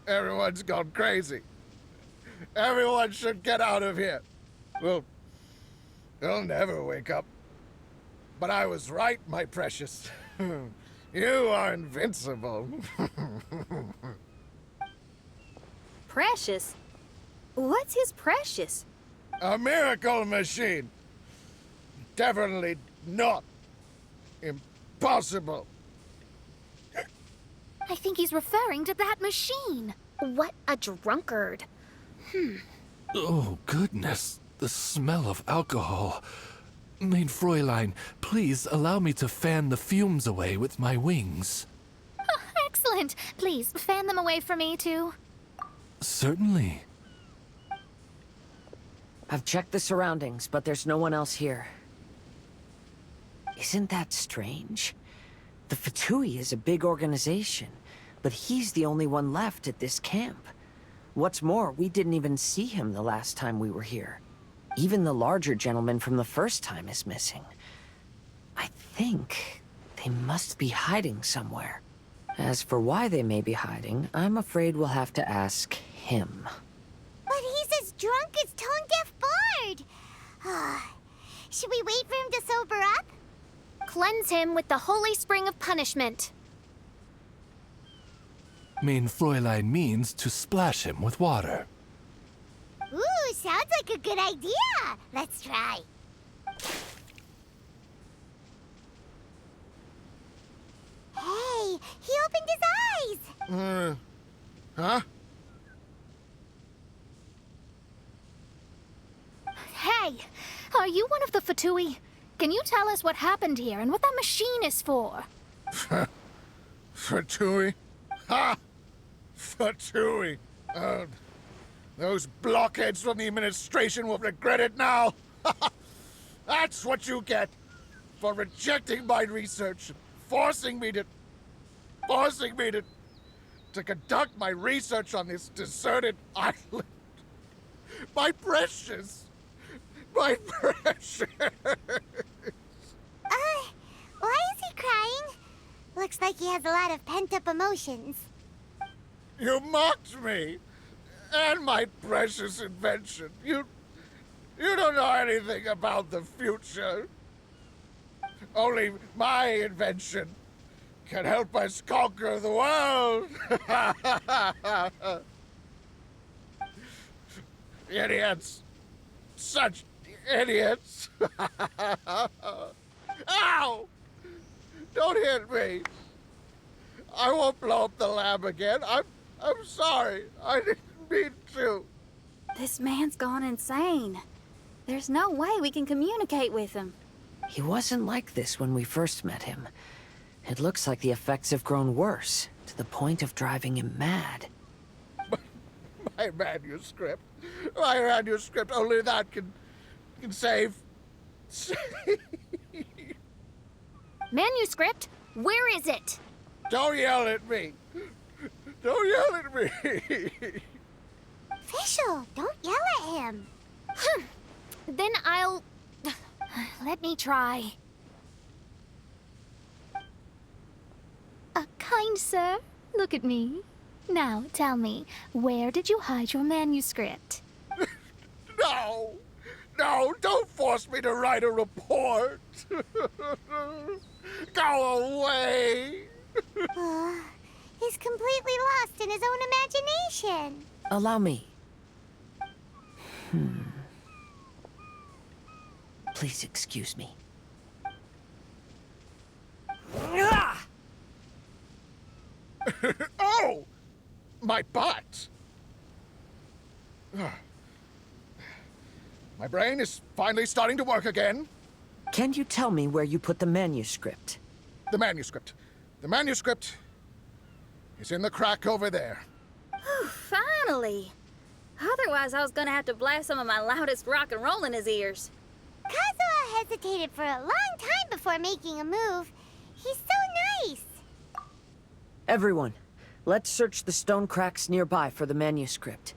Everyone's gone crazy. Everyone should get out of here. We'll never wake up. But I was right, my precious. You are invincible. Precious? What's his precious? A miracle machine. Definitely not impossible. I think he's referring to that machine. What a drunkard. Oh, goodness. The smell of alcohol. Mein Fräulein, please allow me to fan the fumes away with my wings. Oh, excellent. Please, fan them away from me, too. Certainly. I've checked the surroundings, but there's no one else here. Isn't that strange? The Fatui is a big organization, but he's the only one left at this camp. What's more, we didn't even see him the last time we were here. Even the larger gentleman from the first time is missing. I think they must be hiding somewhere. As for why they may be hiding, I'm afraid we'll have to ask him. But he's as drunk as tone-deaf Bard. Should we wait for him to sober up? Cleanse him with the holy spring of punishment. Mein Fräulein means to splash him with water. Ooh, sounds like a good idea. Let's try. Hey, he opened his eyes. Huh? Hey, are you one of the Fatui? Can you tell us what happened here and what that machine is for? Fatui? Ha! Fatui. Those blockheads from the administration will regret it now. That's what you get for rejecting my research, forcing me to conduct my research on this deserted island. My precious. Why is he crying? Looks like he has a lot of pent-up emotions. You mocked me! And my precious invention. You don't know anything about the future. Only my invention can help us conquer the world. Idiots. Such idiots. Ow! Don't hit me. I won't blow up the lab again. I'm sorry. I didn't mean to. This man's gone insane. There's no way we can communicate with him. He wasn't like this when we first met him. It looks like the effects have grown worse, to the point of driving him mad. My manuscript. My manuscript. Only that can save. Manuscript? Where is it? Don't yell at me. Don't yell at me. Official, don't yell at him. Then I'll... Let me try. Kind sir, look at me. Now, tell me, where did you hide your manuscript? No, don't force me to write a report. Go away. He's completely lost in his own imagination. Allow me. Please excuse me. Oh! My butt! My brain is finally starting to work again. Can you tell me where you put the manuscript? The manuscript. The manuscript is in the crack over there. Finally! Otherwise, I was gonna have to blast some of my loudest rock and roll in his ears. Kazuha hesitated for a long time before making a move. He's so nice. Everyone, let's search the stone cracks nearby for the manuscript.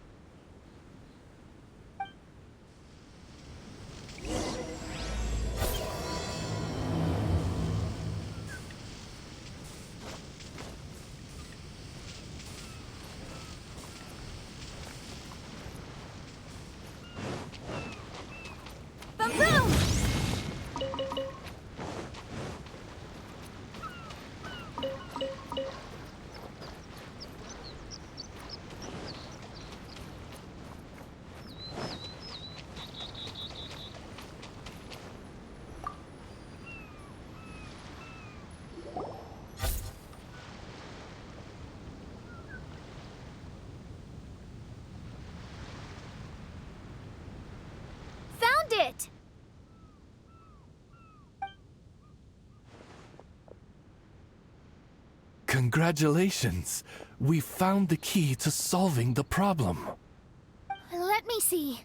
Congratulations! We found the key to solving the problem. Let me see.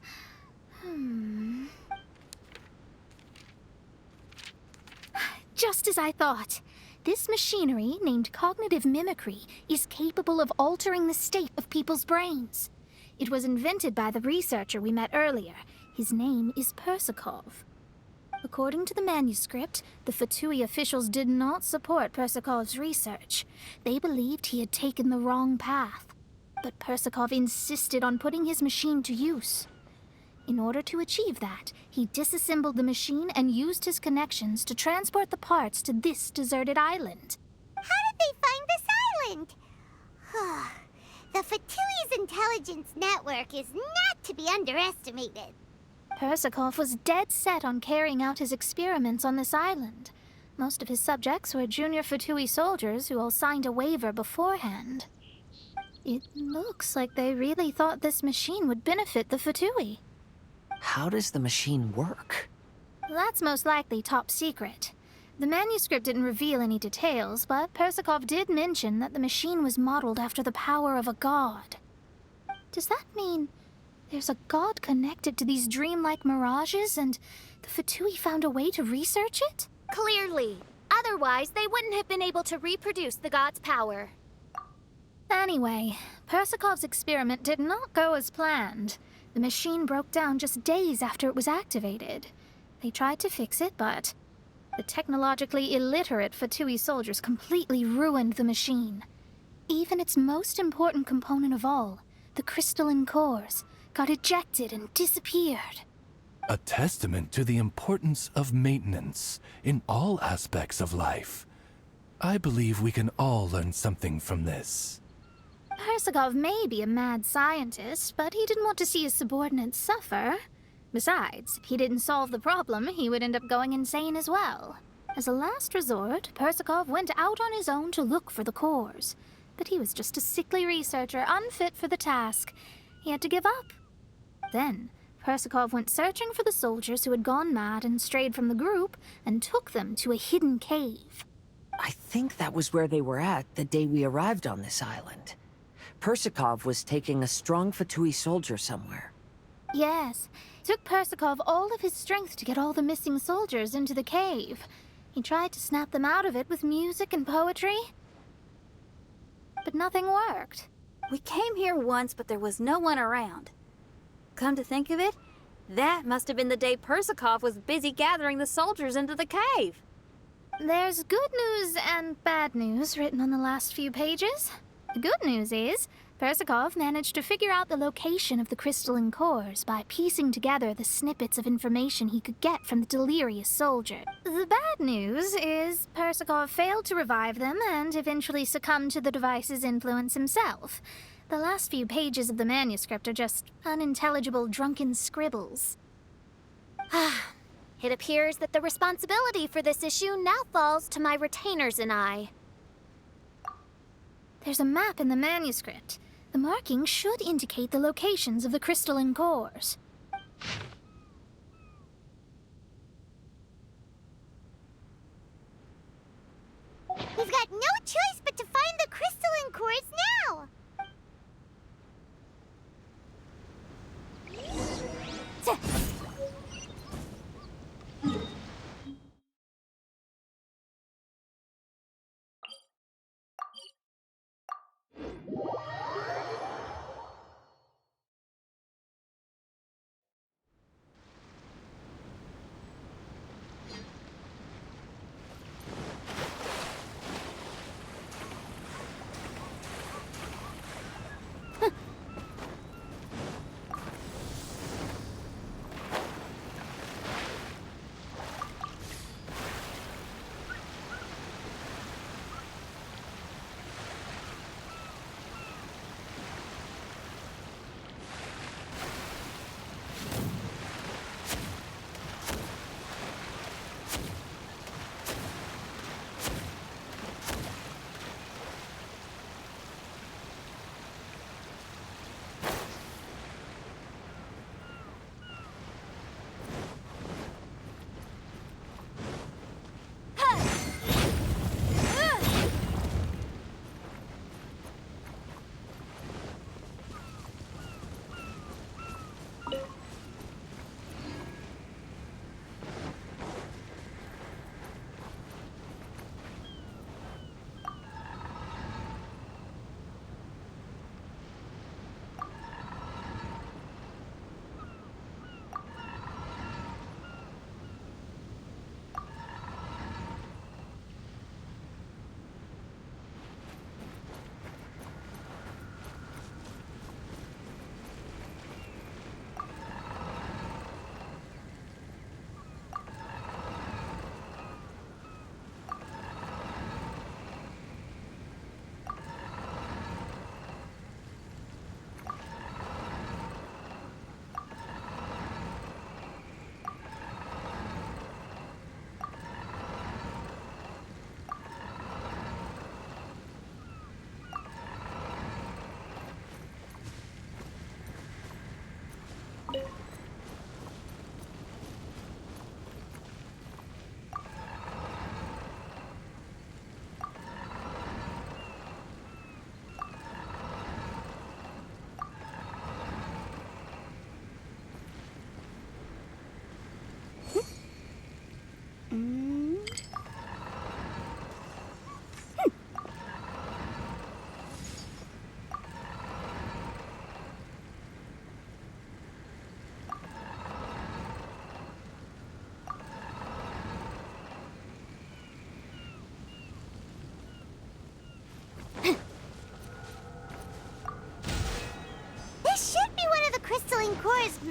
Just as I thought. This machinery, named cognitive mimicry, is capable of altering the state of people's brains. It was invented by the researcher we met earlier. His name is Persakov. According to the manuscript, the Fatui officials did not support Persakov's research. They believed he had taken the wrong path. But Persakov insisted on putting his machine to use. In order to achieve that, he disassembled the machine and used his connections to transport the parts to this deserted island. How did they find this island? The Fatui's intelligence network is not to be underestimated. Persakov was dead set on carrying out his experiments on this island. Most of his subjects were junior Fatui soldiers who all signed a waiver beforehand. It looks like they really thought this machine would benefit the Fatui. How does the machine work? That's most likely top secret. The manuscript didn't reveal any details, but Persakov did mention that the machine was modeled after the power of a god. Does that mean there's a god connected to these dreamlike mirages, and the Fatui found a way to research it? Clearly. Otherwise, they wouldn't have been able to reproduce the god's power. Anyway, Persakov's experiment did not go as planned. The machine broke down just days after it was activated. They tried to fix it, but the technologically illiterate Fatui soldiers completely ruined the machine. Even its most important component of all, the crystalline cores, got ejected and disappeared. A testament to the importance of maintenance in all aspects of life. I believe we can all learn something from this. Persakov may be a mad scientist, but he didn't want to see his subordinates suffer. Besides, if he didn't solve the problem, he would end up going insane as well. As a last resort, Persakov went out on his own to look for the cores. But he was just a sickly researcher, unfit for the task. He had to give up. Then, Persakov went searching for the soldiers who had gone mad and strayed from the group, and took them to a hidden cave. I think that was where they were at the day we arrived on this island. Persakov was taking a strong Fatui soldier somewhere. Yes, it took Persakov all of his strength to get all the missing soldiers into the cave. He tried to snap them out of it with music and poetry, but nothing worked. We came here once, but there was no one around. Come to think of it, that must have been the day Persakov was busy gathering the soldiers into the cave. There's good news and bad news written on the last few pages. The good news is, Persakov managed to figure out the location of the crystalline cores by piecing together the snippets of information he could get from the delirious soldier. The bad news is, Persakov failed to revive them and eventually succumbed to the device's influence himself. The last few pages of the manuscript are just unintelligible drunken scribbles. It appears that the responsibility for this issue now falls to my retainers and I. There's a map in the manuscript. The markings should indicate the locations of the crystalline cores. We've got no choice but to find the crystalline cores now!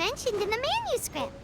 mentioned in the manuscript.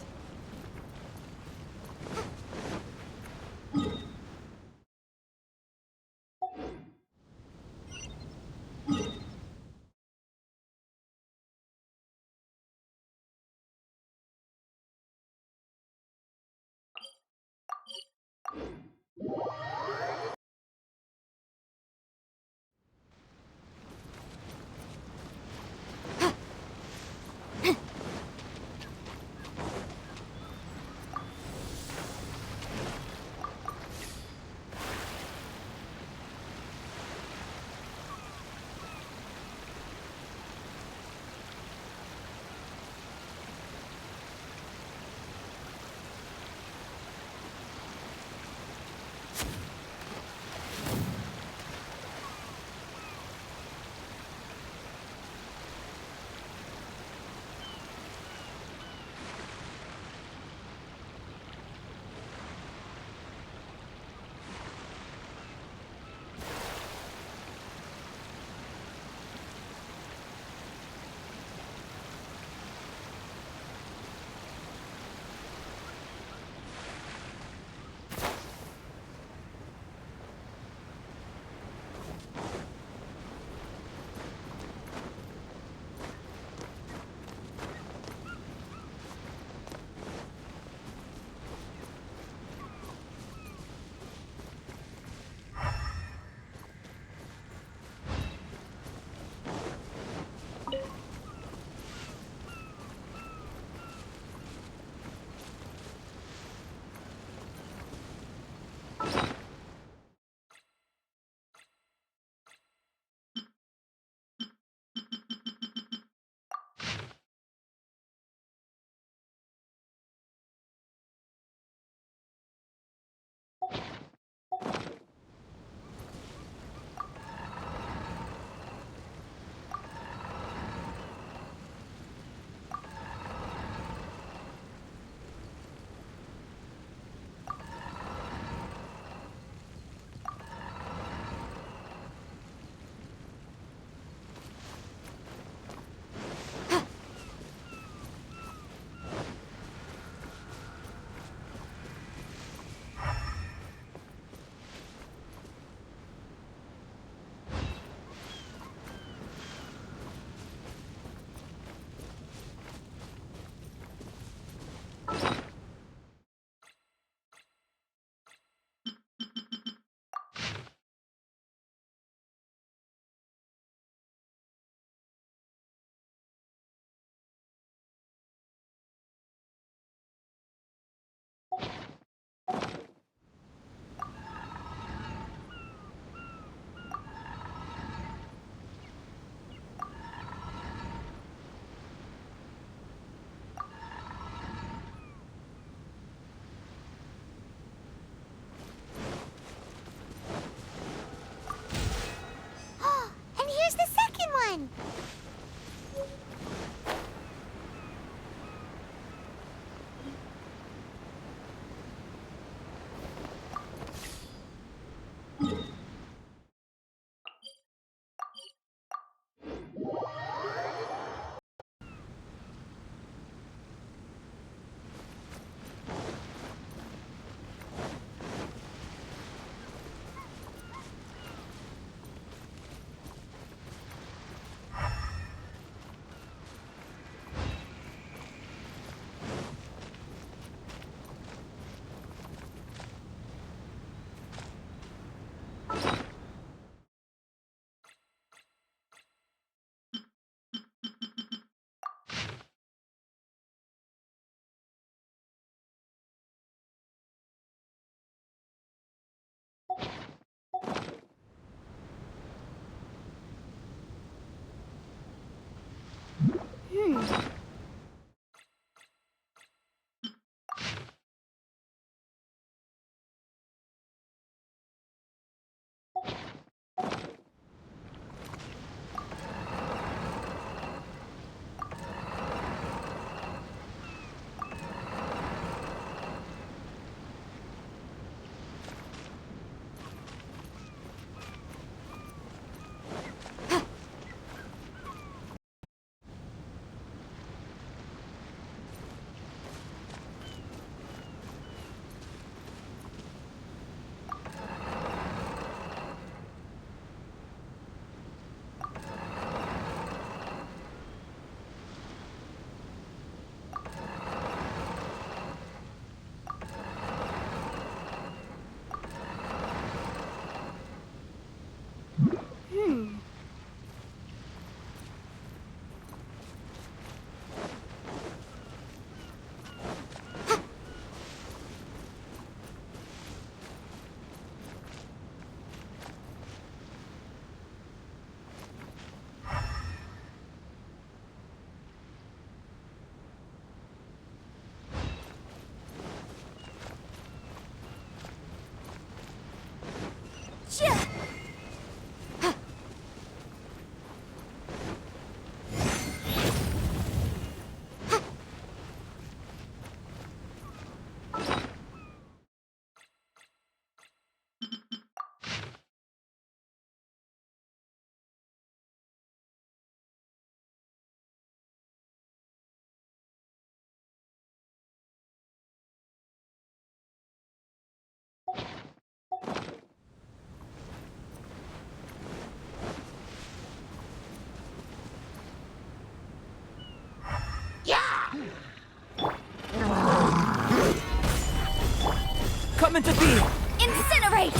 meant to be! Incinerate!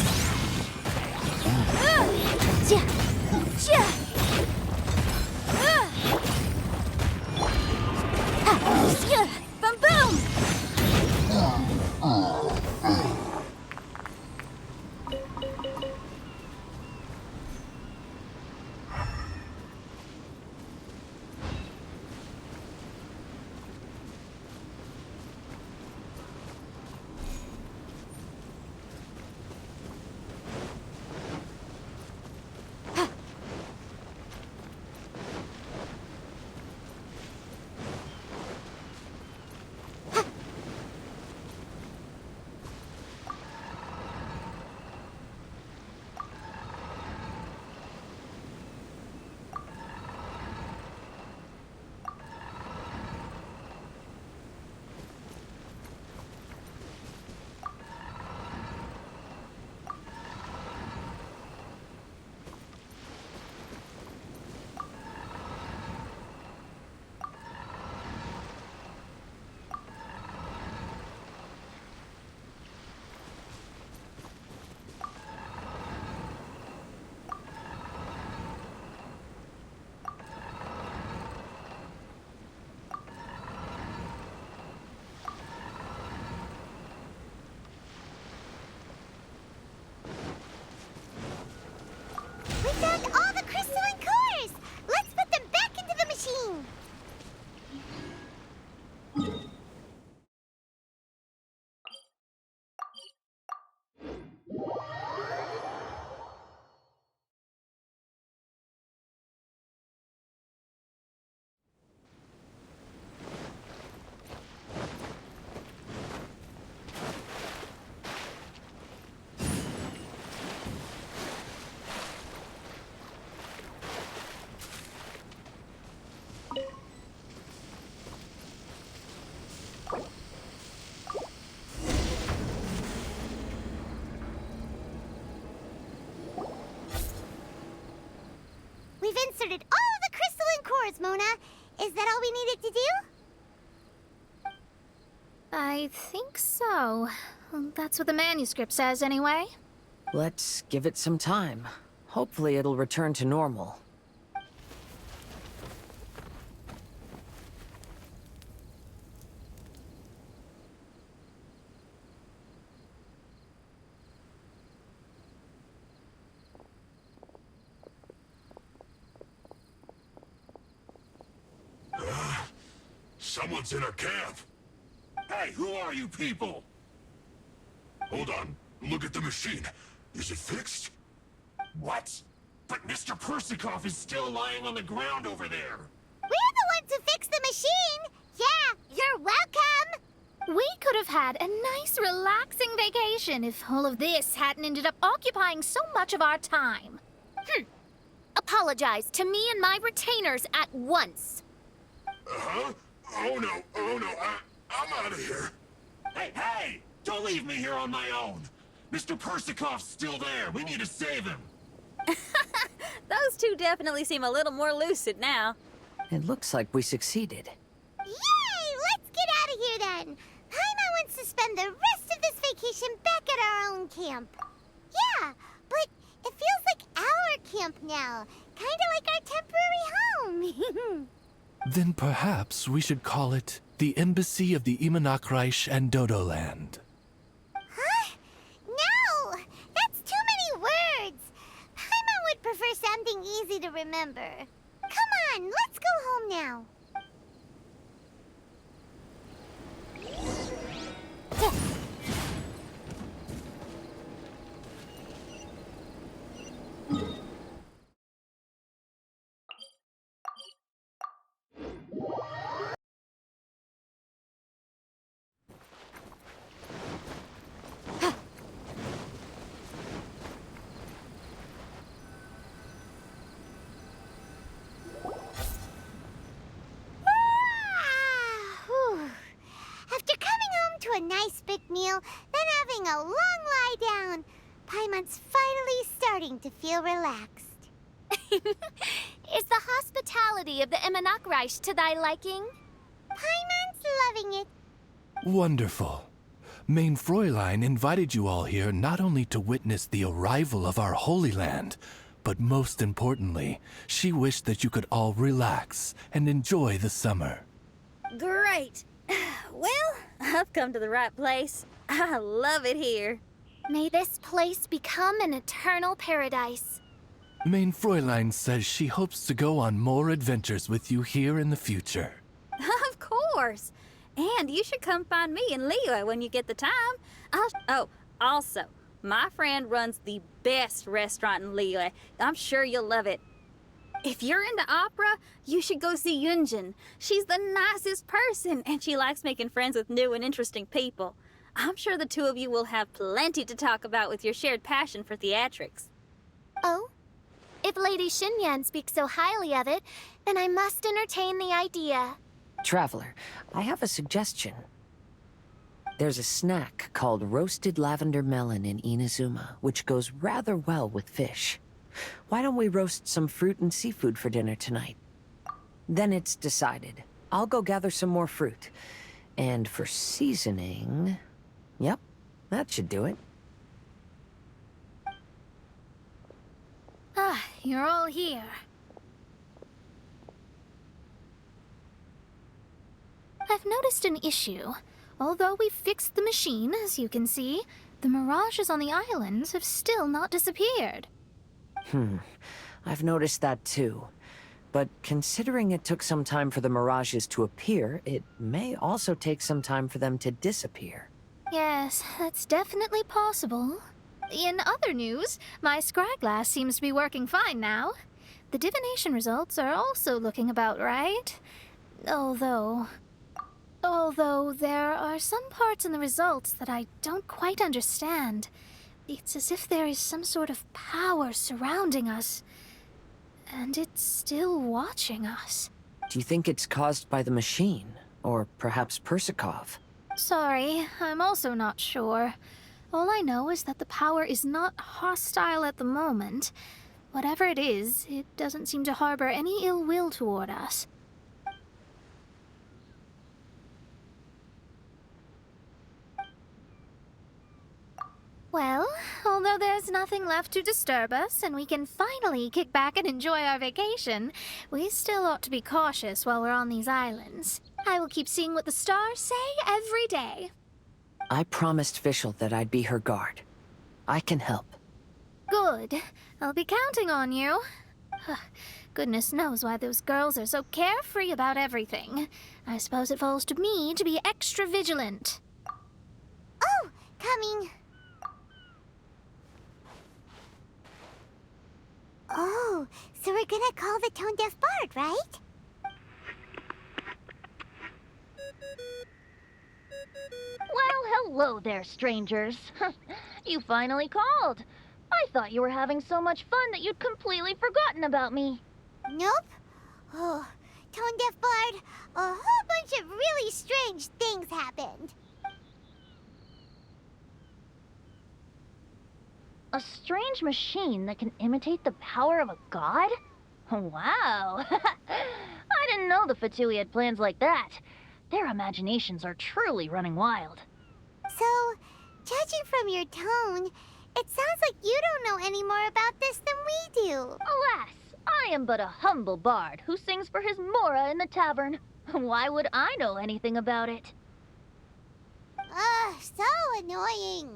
Boom boom! We found all the crystalline cores! Let's put them back into the machine! We've inserted all of the crystalline cores, Mona. Is that all we needed to do? I think so. That's what the manuscript says, anyway. Let's give it some time. Hopefully it'll return to normal. Someone's in our camp. Hey, who are you people? Hold on. Look at the machine. Is it fixed? What? But Mr. Persikov is still lying on the ground over there. We're the ones who fixed the machine! Yeah, you're welcome! We could have had a nice, relaxing vacation if all of this hadn't ended up occupying so much of our time. Apologize to me and my retainers at once. Uh-huh? Oh no, I'm out of here. Hey! Don't leave me here on my own. Mr. Persikov's still there. We need to save him. Those two definitely seem a little more lucid now. It looks like we succeeded. Yay! Let's get out of here then! Paimon wants to spend the rest of this vacation back at our own camp. Yeah, but it feels like our camp now. Kinda like our temporary home. Then perhaps we should call it the Embassy of the Imanakreich and Dodoland. Huh? No! That's too many words! Paimon would prefer something easy to remember. Come on, let's go home now. After coming home to a nice big meal, then having a long lie down, Paimon's finally starting to feel relaxed. Is the hospitality of the Imanakreich to thy liking? Paimon's loving it. Wonderful. Main Fräulein invited you all here not only to witness the arrival of our Holy Land, but most importantly, she wished that you could all relax and enjoy the summer. Great. Well, I've come to the right place. I love it here. May this place become an eternal paradise. Main Fräulein says she hopes to go on more adventures with you here in the future. Of course. And you should come find me and Leo when you get the time. Also, my friend runs the best restaurant in Leo. I'm sure you'll love it. If you're into opera, you should go see Yunjin. She's the nicest person, and she likes making friends with new and interesting people. I'm sure the two of you will have plenty to talk about with your shared passion for theatrics. Oh? If Lady Xinyan speaks so highly of it, then I must entertain the idea. Traveler, I have a suggestion. There's a snack called roasted lavender melon in Inazuma, which goes rather well with fish. Why don't we roast some fruit and seafood for dinner tonight? Then it's decided. I'll go gather some more fruit. And for seasoning... Yep, that should do it. Ah, you're all here. I've noticed an issue. Although we've fixed the machine, as you can see, the mirages on the islands have still not disappeared. I've noticed that too. But considering it took some time for the mirages to appear, it may also take some time for them to disappear. Yes, that's definitely possible. In other news, my scryglass seems to be working fine now. The divination results are also looking about right. Although there are some parts in the results that I don't quite understand. It's as if there is some sort of power surrounding us. And it's still watching us. Do you think it's caused by the machine? Or perhaps Persikov? Sorry, I'm also not sure. All I know is that the power is not hostile at the moment. Whatever it is, it doesn't seem to harbor any ill will toward us. Well, although there's nothing left to disturb us and we can finally kick back and enjoy our vacation, we still ought to be cautious while we're on these islands. I will keep seeing what the stars say every day. I promised Fischl that I'd be her guard. I can help. Good. I'll be counting on you. Goodness knows why those girls are so carefree about everything. I suppose it falls to me to be extra vigilant. Oh, coming. Oh, so we're gonna call the tone-deaf bard, right? Well, hello there, strangers. You finally called. I thought you were having so much fun that you'd completely forgotten about me. Nope. Oh, tone-deaf bard, a whole bunch of really strange things happened. A strange machine that can imitate the power of a god? Wow. I didn't know the Fatui had plans like that. Their imaginations are truly running wild. So, judging from your tone, it sounds like you don't know any more about this than we do. Alas, I am but a humble bard who sings for his Mora in the tavern. Why would I know anything about it? Ugh, so annoying.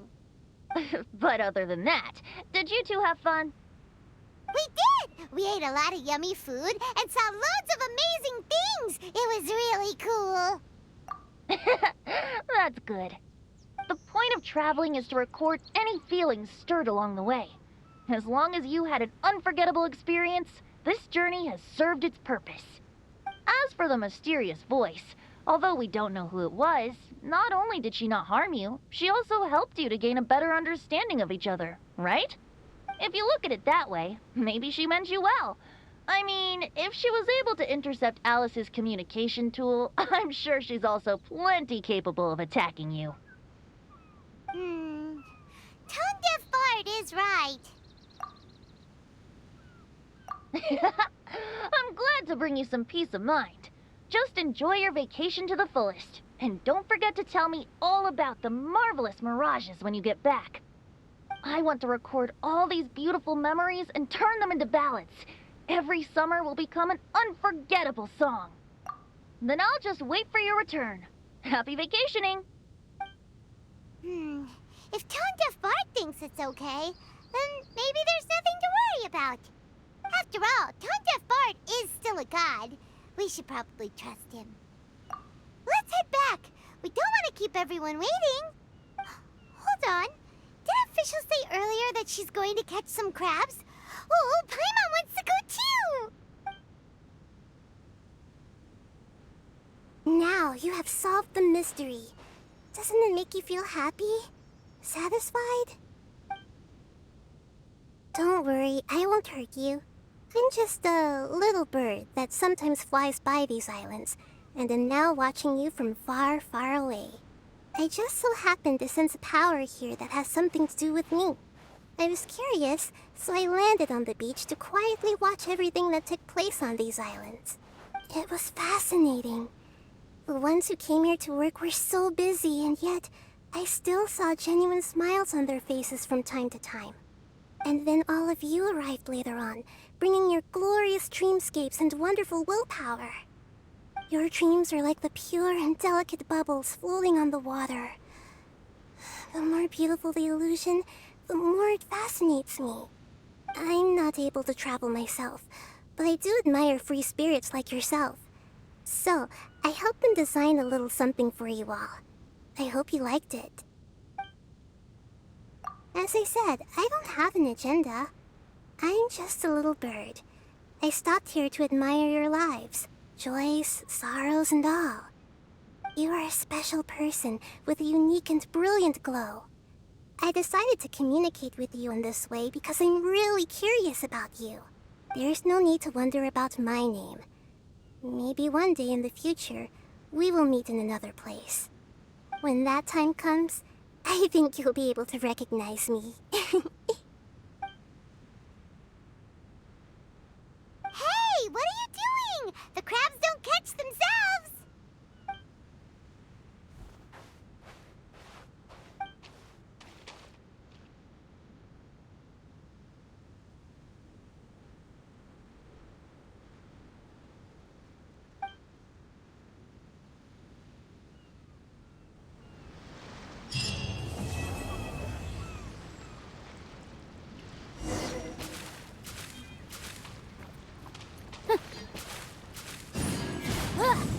But other than that, did you two have fun? We did! We ate a lot of yummy food and saw loads of amazing things! It was really cool. That's good. The point of traveling is to record any feelings stirred along the way. As long as you had an unforgettable experience, this journey has served its purpose. As for the mysterious voice, although we don't know who it was, not only did she not harm you, she also helped you to gain a better understanding of each other, right? If you look at it that way, maybe she meant you well. I mean, if she was able to intercept Alice's communication tool, I'm sure she's also plenty capable of attacking you. Tone-deaf bard is right. I'm glad to bring you some peace of mind. Just enjoy your vacation to the fullest. And don't forget to tell me all about the marvelous mirages when you get back. I want to record all these beautiful memories and turn them into ballads. Every summer will become an unforgettable song. Then I'll just wait for your return. Happy vacationing! If Tone Deaf Bart thinks it's okay, then maybe there's nothing to worry about. After all, Tone Deaf Bart is still a god. We should probably trust him. Let's head back. We don't want to keep everyone waiting. Hold on. Did officials say earlier that she's going to catch some crabs? Oh, Paimon wants to go too! Now you have solved the mystery. Doesn't it make you feel happy? Satisfied? Don't worry, I won't hurt you. I'm just a little bird that sometimes flies by these islands, and am now watching you from far, far away. I just so happened to sense a power here that has something to do with me. I was curious, so I landed on the beach to quietly watch everything that took place on these islands. It was fascinating. The ones who came here to work were so busy, and yet I still saw genuine smiles on their faces from time to time. And then all of you arrived later on, bringing your glorious dreamscapes and wonderful willpower. Your dreams are like the pure and delicate bubbles floating on the water. The more beautiful the illusion, the more it fascinates me. I'm not able to travel myself, but I do admire free spirits like yourself. So, I helped them design a little something for you all. I hope you liked it. As I said, I don't have an agenda. I'm just a little bird. I stopped here to admire your lives, joys, sorrows, and all. You are a special person with a unique and brilliant glow. I decided to communicate with you in this way because I'm really curious about you. There's no need to wonder about my name. Maybe one day in the future, we will meet in another place. When that time comes, I think you'll be able to recognize me. Hey, what are you doing? The crabs don't catch themselves! Ugh.